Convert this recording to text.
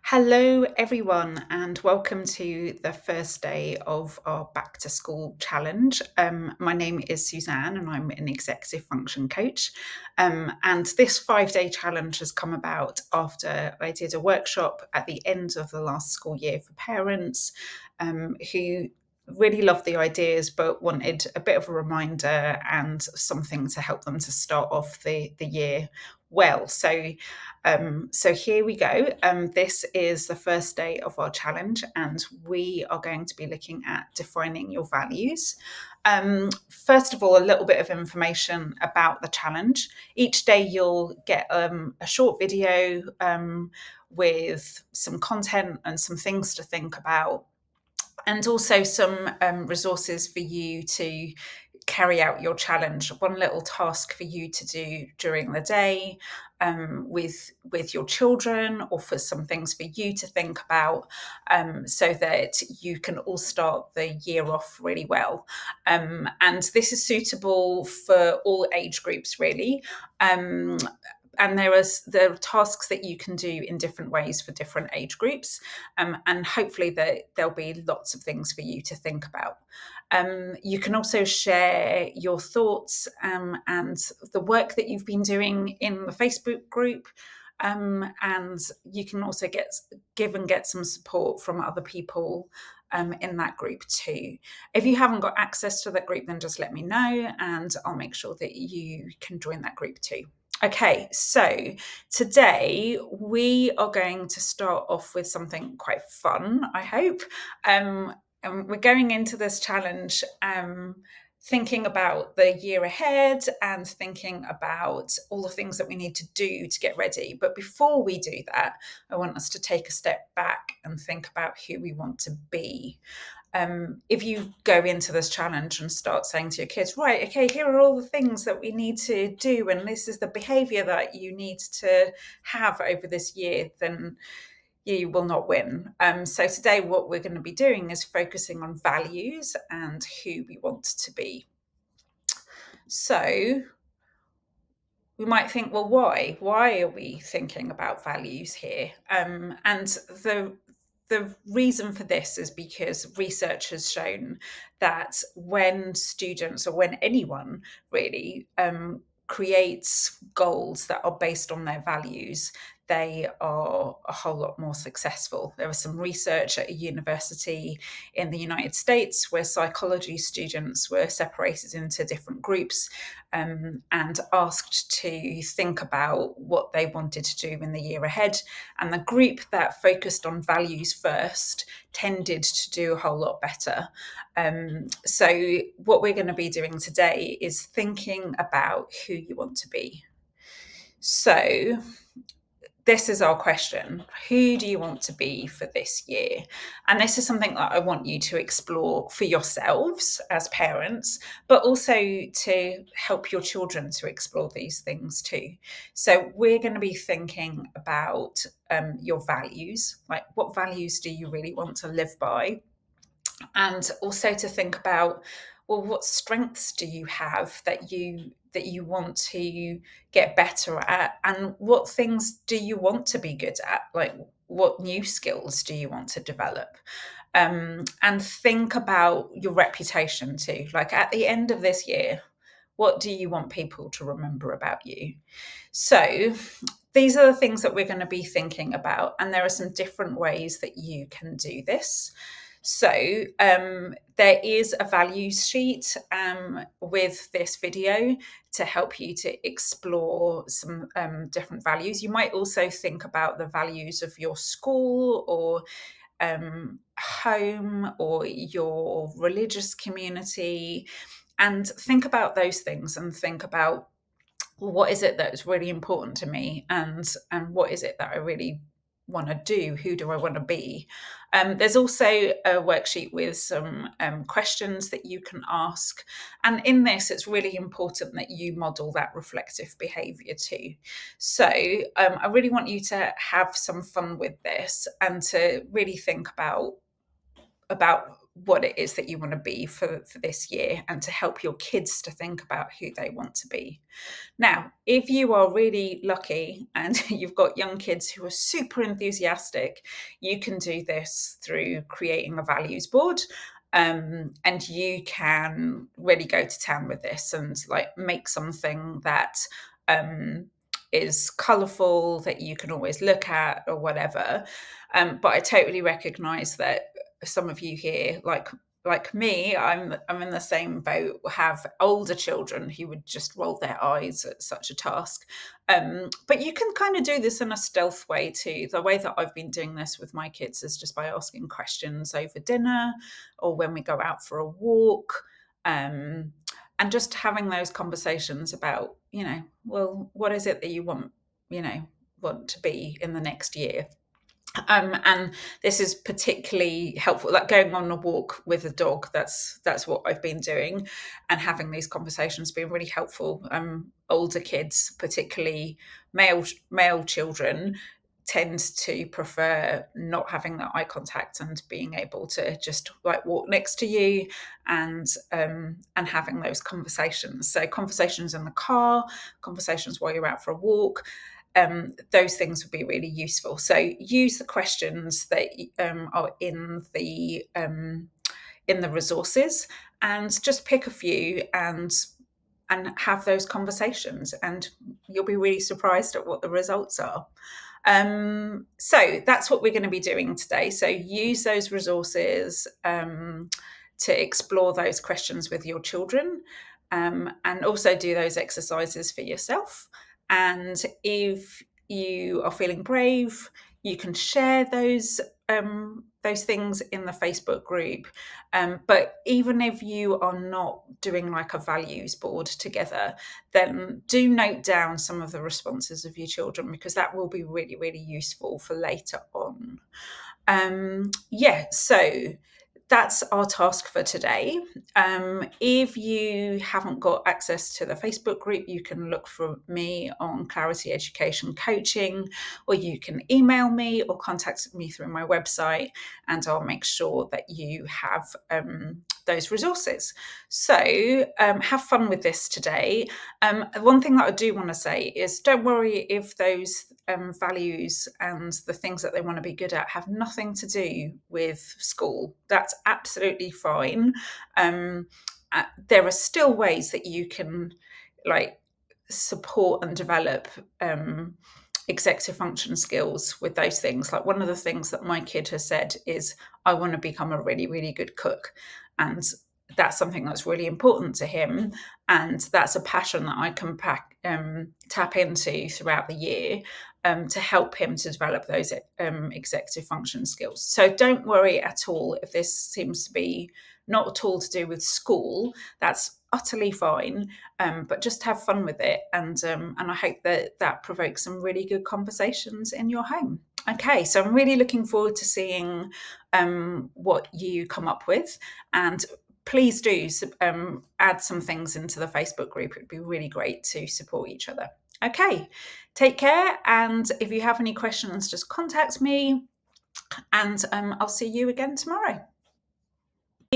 Hello, everyone, and welcome to the first day of our back to school challenge. My name is Suzanne, and I'm an executive function coach. And this 5-day challenge has come about after I did a workshop at the end of the last school year for parents who really loved the ideas but wanted a bit of a reminder and something to help them to start off the year well. So here we go. This is the first day of our challenge, and we are going to be looking at defining your values. First of all, a little bit of information about the challenge. Each day, you'll get a short video with some content and some things to think about, and also some resources for you to carry out your challenge. One little task for you to do during the day with your children, or for some things for you to think about, so that you can all start the year off really well. And this is suitable for all age groups, really. And there are tasks that you can do in different ways for different age groups, and hopefully there'll be lots of things for you to think about. You can also share your thoughts and the work that you've been doing in the Facebook group, and you can also get some support from other people in that group too. If you haven't got access to that group, then just let me know, and I'll make sure that you can join that group too. Okay, so today we are going to start off with something quite fun, I hope. And we're going into this challenge thinking about the year ahead and thinking about all the things that we need to do to get ready. But before we do that, I want us to take a step back and think about who we want to be. If you go into this challenge and start saying to your kids, right, okay, here are all the things that we need to do, and this is the behavior that you need to have over this year, then you will not win. So today, what we're going to be doing is focusing on values and who we want to be. So we might think, well, why? Why are we thinking about values here? And the reason for this is because research has shown that when students, or when anyone really, creates goals that are based on their values, they are a whole lot more successful. There was some research at a university in the United States where psychology students were separated into different groups and asked to think about what they wanted to do in the year ahead. And the group that focused on values first tended to do a whole lot better. So what we're going to be doing today is thinking about who you want to be. So this is our question. Who do you want to be for this year? And this is something that I want you to explore for yourselves as parents, but also to help your children to explore these things too. So we're going to be thinking about your values, like what values do you really want to live by? And also to think about, well, what strengths do you have that you want to get better at, and what things do you want to be good at, like what new skills do you want to develop? And think about your reputation too, like at the end of this year, what do you want people to remember about you? So these are the things that we're going to be thinking about, and there are some different ways that you can do this. So there is a values sheet with this video to help you to explore some different values. You might also think about the values of your school, or home, or your religious community, and think about those things, and think about, well, what is it that is really important to me, and what is it that I really want to do? Who do I want to be? There's also a worksheet with some questions that you can ask, and in this, it's really important that you model that reflective behaviour too. So I really want you to have some fun with this, and to really think about what it is that you want to be for this year, and to help your kids to think about who they want to be. Now, if you are really lucky and you've got young kids who are super enthusiastic, you can do this through creating a values board. And you can really go to town with this and like make something that um, is colourful that you can always look at or whatever. But I totally recognise that some of you here, like me, I'm in the same boat, have older children who would just roll their eyes at such a task. But you can kind of do this in a stealth way too. The way that I've been doing this with my kids is just by asking questions over dinner or when we go out for a walk. And just having those conversations about, well, what is it that you want to be in the next year? And this is particularly helpful, like going on a walk with a dog. That's what I've been doing, and having these conversations been really helpful. Older kids, particularly male children, tend to prefer not having that eye contact and being able to just like walk next to you, and having those conversations. So conversations in the car, conversations while you're out for a walk, those things would be really useful. So use the questions that are in the resources, and just pick a few and have those conversations, and you'll be really surprised at what the results are. So that's what we're going to be doing today. So use those resources to explore those questions with your children, and also do those exercises for yourself. And if you are feeling brave, you can share those things in the Facebook group. But even if you are not doing like a values board together, then do note down some of the responses of your children, because that will be really, really useful for later on. So that's our task for today. If you haven't got access to the Facebook group, you can look for me on Clarity Education Coaching, or you can email me or contact me through my website, and I'll make sure that you have those resources. So have fun with this today. One thing that I do want to say is, don't worry if those values and the things that they want to be good at have nothing to do with school. That's absolutely fine. There are still ways that you can like support and develop executive function skills with those things. Like, one of the things that my kid has said is, I want to become a really, really good cook. And that's something that's really important to him. And that's a passion that I can tap into throughout the year, to help him to develop those executive function skills. So don't worry at all if this seems to be not at all to do with school. That's utterly fine, but just have fun with it, and I hope that provokes some really good conversations in your home. Okay, so I'm really looking forward to seeing what you come up with, and please do add some things into the Facebook group. It'd be really great to support each other. Okay, take care, and if you have any questions, just contact me, and I'll see you again tomorrow.